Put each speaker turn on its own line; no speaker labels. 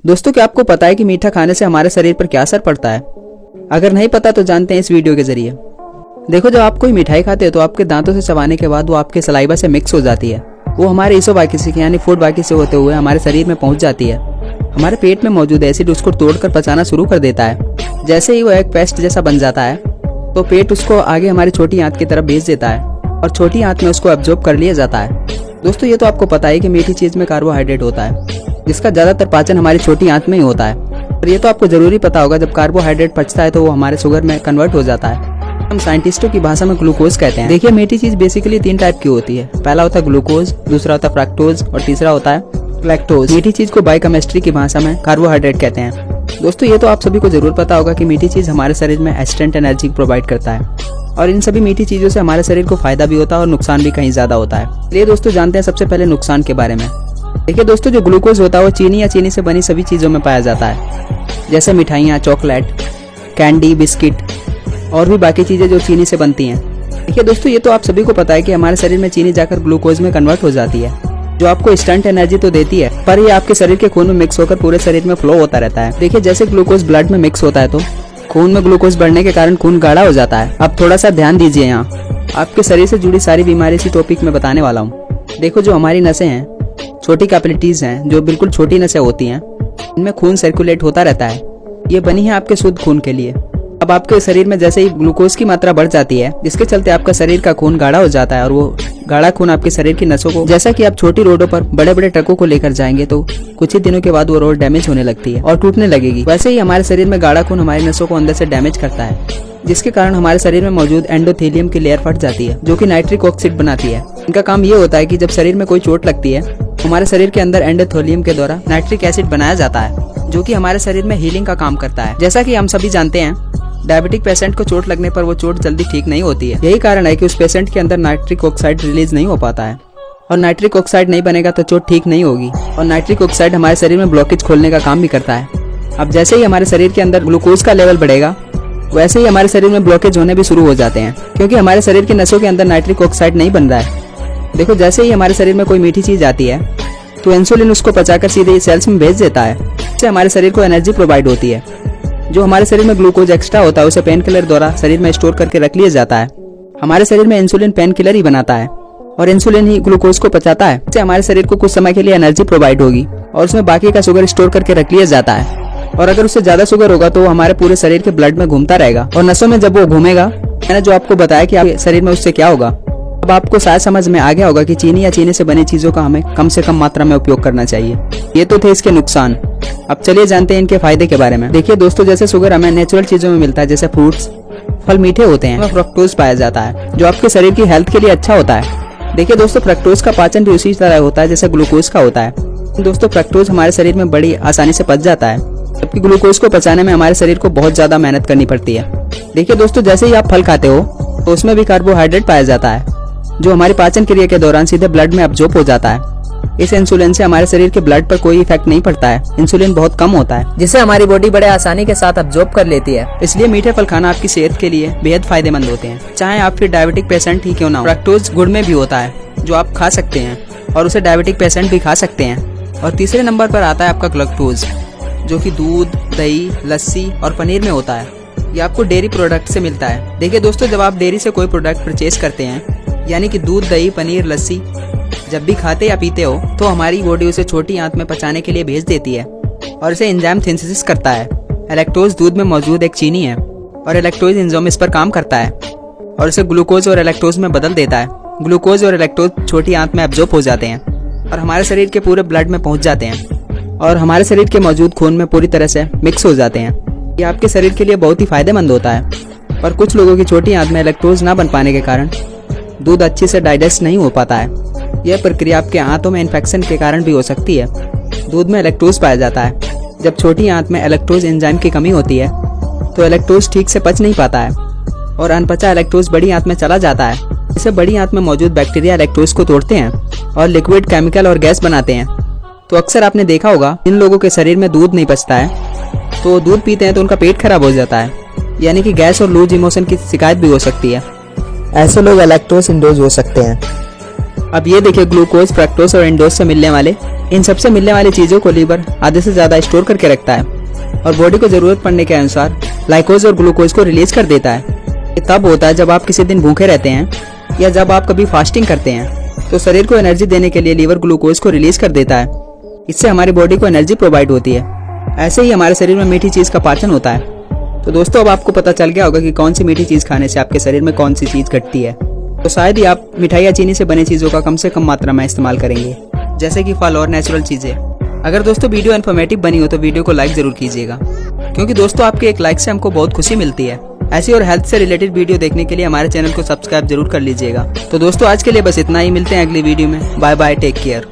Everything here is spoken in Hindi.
दोस्तों, क्या आपको पता है कि मीठा खाने से हमारे शरीर पर क्या असर पड़ता है? अगर नहीं पता तो जानते हैं इस वीडियो के जरिए। देखो, जब आप कोई मिठाई खाते हो तो आपके दांतों से चबाने के बाद वो आपके सलाइवा से मिक्स हो जाती है। वो हमारे ईसोफेगस यानी फूड बाकी से होते हुए हमारे शरीर में पहुंच जाती है। हमारे पेट में मौजूद एसिड उसको तोड़कर पचाना शुरू कर देता है। जैसे ही वो एक पेस्ट जैसा बन जाता है तो पेट उसको आगे हमारी छोटी आंत की तरफ भेज देता है और छोटी आंत में उसको एब्जॉर्ब कर लिया जाता है। दोस्तों, ये तो आपको पता है कि मीठी चीज में कार्बोहाइड्रेट होता है, जिसका ज्यादातर पाचन हमारी छोटी आंत में ही होता है। और ये तो आपको जरूरी पता होगा, जब कार्बोहाइड्रेट पचता है तो वो हमारे शुगर में कन्वर्ट हो जाता है। हम साइंटिस्टों की भाषा में ग्लूकोज कहते हैं। देखिए, मीठी चीज बेसिकली 3 टाइप की होती है। पहला होता है ग्लूकोज, दूसरा होता है फ्रक्टोज और तीसरा होता है लैक्टोज। मीठी चीज को बायोकेमिस्ट्री की भाषा में कार्बोहाइड्रेट कहते हैं। दोस्तों, ये तो आप सभी को जरूर पता होगा कि मीठी चीज हमारे शरीर में इंस्टेंट एनर्जी प्रोवाइड करता है और इन सभी मीठी चीजों से हमारे शरीर को फायदा भी होता है और नुकसान भी कहीं ज्यादा होता है। चलिए दोस्तों, जानते हैं सबसे पहले नुकसान के बारे में। देखिए दोस्तों, जो ग्लूकोज होता है वो चीनी या चीनी से बनी सभी चीजों में पाया जाता है, जैसे मिठाइयाँ, चॉकलेट, कैंडी, बिस्किट और भी बाकी चीजें जो चीनी से बनती हैं। देखिए दोस्तों, ये तो आप सभी को पता है कि हमारे शरीर में चीनी जाकर ग्लूकोज में कन्वर्ट हो जाती है, जो आपको इंस्टेंट एनर्जी तो देती है, पर ये आपके शरीर के खून में मिक्स होकर पूरे शरीर में फ्लो होता रहता है। देखिए, जैसे ग्लूकोज ब्लड में मिक्स होता है तो खून में ग्लूकोज बढ़ने के कारण खून गाढ़ा हो जाता है। अब थोड़ा सा ध्यान दीजिए, यहाँ आपके शरीर से जुड़ी सारी बीमारी इसी टॉपिक में बताने वाला हूँ। देखो, जो हमारी नसें हैं, छोटी कैपिलरीज हैं, जो बिल्कुल छोटी नसें होती हैं, इनमें खून सर्कुलेट होता रहता है। ये बनी है आपके शुद्ध खून के लिए। अब आपके शरीर में जैसे ही ग्लूकोज की मात्रा बढ़ जाती है, जिसके चलते आपका शरीर का खून गाढ़ा हो जाता है और वो गाढ़ा खून आपके शरीर की नसों को, जैसा कि आप छोटी रोडों पर बड़े बड़े ट्रकों को लेकर जाएंगे तो कुछ ही दिनों के बाद वो रोड डैमेज होने लगती है और टूटने लगेगी। वैसे ही हमारे शरीर में गाढ़ा खून हमारी नसों को अंदर से डैमेज करता है, जिसके कारण हमारे शरीर में मौजूद एंडोथेलियम की लेयर फट जाती है, जो कि नाइट्रिक ऑक्साइड बनाती है। इनका काम ये होता है कि जब शरीर में कोई चोट लगती है, हमारे शरीर के अंदर एंडोथेलियम के द्वारा नाइट्रिक एसिड बनाया जाता है, जो कि हमारे शरीर में हीलिंग का काम करता है। जैसा कि हम सभी जानते हैं, डायबिटिक पेशेंट को चोट लगने पर वो चोट जल्दी ठीक नहीं होती है। यही कारण है कि उस पेशेंट के अंदर नाइट्रिक ऑक्साइड रिलीज नहीं हो पाता है और नाइट्रिक ऑक्साइड नहीं बनेगा तो चोट ठीक नहीं होगी। और नाइट्रिक ऑक्साइड हमारे शरीर में ब्लॉकेज खोलने का काम भी करता है। अब जैसे ही हमारे शरीर के अंदर ग्लूकोज का लेवल बढ़ेगा, वैसे ही हमारे शरीर में ब्लॉकेज होने भी शुरू हो जाते हैं, क्योंकि हमारे शरीर की नसों के अंदर नाइट्रिक ऑक्साइड नहीं बन रहा है। देखो, जैसे ही हमारे शरीर में कोई मीठी चीज आती है तो इंसुलिन उसको पचाकर सीधे सेल्स में भेज देता है, इससे हमारे शरीर को एनर्जी प्रोवाइड होती है। जो हमारे शरीर में ग्लूकोज एक्स्ट्रा होता है उसे पेन किलर द्वारा शरीर में स्टोर करके रख लिया जाता है। हमारे शरीर में इंसुलिन पेन किलर ही बनाता है और इंसुलिन ही ग्लूकोज को पचाता है, इससे हमारे शरीर को कुछ समय के लिए एनर्जी प्रोवाइड होगी और उसमें बाकी का शुगर स्टोर करके रख लिया जाता है। और अगर उससे ज्यादा शुगर होगा तो वो हमारे पूरे शरीर के ब्लड में घूमता रहेगा और नसों में जब वो घूमेगा, मैंने जो आपको बताया कि आपके शरीर में उससे क्या होगा, अब आपको शायद समझ में आ गया होगा कि चीनी या चीनी से बनी चीजों का हमें कम से कम मात्रा में उपयोग करना चाहिए। ये तो थे इसके नुकसान। अब चलिए जानते हैं इनके फायदे के बारे में। देखिए दोस्तों, जैसे शुगर हमें नेचुरल चीजों में मिलता है, जैसे फ्रूट्स, फल मीठे होते हैं, उसमें फ्रक्टोज पाया जाता है, जो आपके शरीर की हेल्थ के लिए अच्छा होता है। देखिए दोस्तों, फ्रक्टोज का पाचन भी उसी तरह होता है जैसे ग्लूकोज का होता है। दोस्तों, फ्रक्टोज हमारे शरीर में बड़ी आसानी से पच जाता है, जबकि ग्लूकोज को पचाने में हमारे शरीर को बहुत ज्यादा मेहनत करनी पड़ती है। देखिए दोस्तों, जैसे ही आप फल खाते हो तो उसमें भी कार्बोहाइड्रेट पाया जाता है, जो हमारी पाचन क्रिया के दौरान सीधे ब्लड में अब्जॉर्ब हो जाता है। इस इंसुलिन से हमारे शरीर के ब्लड पर कोई इफेक्ट नहीं पड़ता है, इंसुलिन बहुत कम होता है, जिसे हमारी बॉडी बड़े आसानी के साथ अब्जॉर्ब कर लेती है। इसलिए मीठे फल खाना आपकी सेहत के लिए बेहद फायदेमंद होते हैं, चाहे आप फिर डायबिटिक पेशेंट ही क्यों ना हो। फ्रक्टोज गुड़ में भी होता है, जो आप खा सकते हैं और उसे डायबिटिक पेशेंट भी खा सकते हैं। और तीसरे नंबर पर आता है आपका लैक्टोज, जो कि दूध, दही, लस्सी और पनीर में होता है। ये आपको डेयरी प्रोडक्ट से मिलता है। देखिए दोस्तों, जब आप डेयरी से कोई प्रोडक्ट परचेज करते हैं, यानी कि दूध, दही, पनीर, लस्सी जब भी खाते या पीते हो, तो हमारी बॉडी उसे छोटी आंत में पचाने के लिए भेज देती है और इसे एंजाइम सिंथेसिस करता है। लैक्टोज दूध में मौजूद एक चीनी है और लैक्टोज एंजाइम इस पर काम करता है और इसे ग्लूकोज और लैक्टोज में बदल देता है। ग्लूकोज और लैक्टोज छोटी आंत में एब्जॉर्ब हो जाते हैं और हमारे शरीर के पूरे ब्लड में पहुंच जाते हैं और हमारे शरीर के मौजूद खून में पूरी तरह से मिक्स हो जाते हैं। ये आपके शरीर के लिए बहुत ही फायदेमंद होता है। पर कुछ लोगों की छोटी आंत में लैक्टोज ना बन पाने के कारण दूध अच्छे से डाइजेस्ट नहीं हो पाता है। यह प्रक्रिया आपके आंतों में इन्फेक्शन के कारण भी हो सकती है। दूध में लैक्टोज पाया जाता है। जब छोटी आंत में लैक्टोज एंजाइम की कमी होती है तो लैक्टोज ठीक से पच नहीं पाता है और अनपचा लैक्टोज बड़ी आंत में चला जाता है। इसे बड़ी आंत में मौजूद बैक्टीरिया लैक्टोज को तोड़ते हैं और लिक्विड, केमिकल और गैस बनाते हैं। तो अक्सर आपने देखा होगा, जिन लोगों के शरीर में दूध नहीं पचता है तो दूध पीते हैं तो उनका पेट खराब हो जाता है, यानी कि गैस और लूज इमोशन की शिकायत भी हो सकती है। ऐसे लोग लैक्टोज इंडोज हो सकते हैं। अब ये देखिए ग्लूकोज, फ्रक्टोज और एंडोज से मिलने वाले इन सबसे मिलने वाली चीजों को लीवर आधे से ज्यादा स्टोर करके रखता है और बॉडी को जरूरत पड़ने के अनुसार ग्लाइकोज और ग्लूकोज को रिलीज कर देता है। ये तब होता है जब आप किसी दिन भूखे रहते हैं या जब आप कभी फास्टिंग करते हैं, तो शरीर को एनर्जी देने के लिए लीवर ग्लूकोज को रिलीज कर देता है। इससे हमारी बॉडी को एनर्जी प्रोवाइड होती है। ऐसे ही हमारे शरीर में मीठी चीज का पाचन होता है। तो दोस्तों, अब आपको पता चल गया होगा कि कौन सी मीठी चीज खाने से आपके शरीर में कौन सी चीज घटती है। तो शायद ही आप मिठाई या चीनी से बनी चीजों का कम से कम मात्रा में इस्तेमाल करेंगे, जैसे कि फल और नेचुरल चीजें। अगर दोस्तों वीडियो इन्फॉर्मेटिव बनी हो तो वीडियो को लाइक जरूर कीजिएगा, क्योंकि दोस्तों आपके एक लाइक से हमको बहुत खुशी मिलती है। ऐसी और हेल्थ से रिलेटेड वीडियो देखने के लिए हमारे चैनल को सब्सक्राइब जरूर कर लीजिएगा। तो दोस्तों, आज के लिए बस इतना ही। मिलते हैं अगली वीडियो में। Bye bye, take care.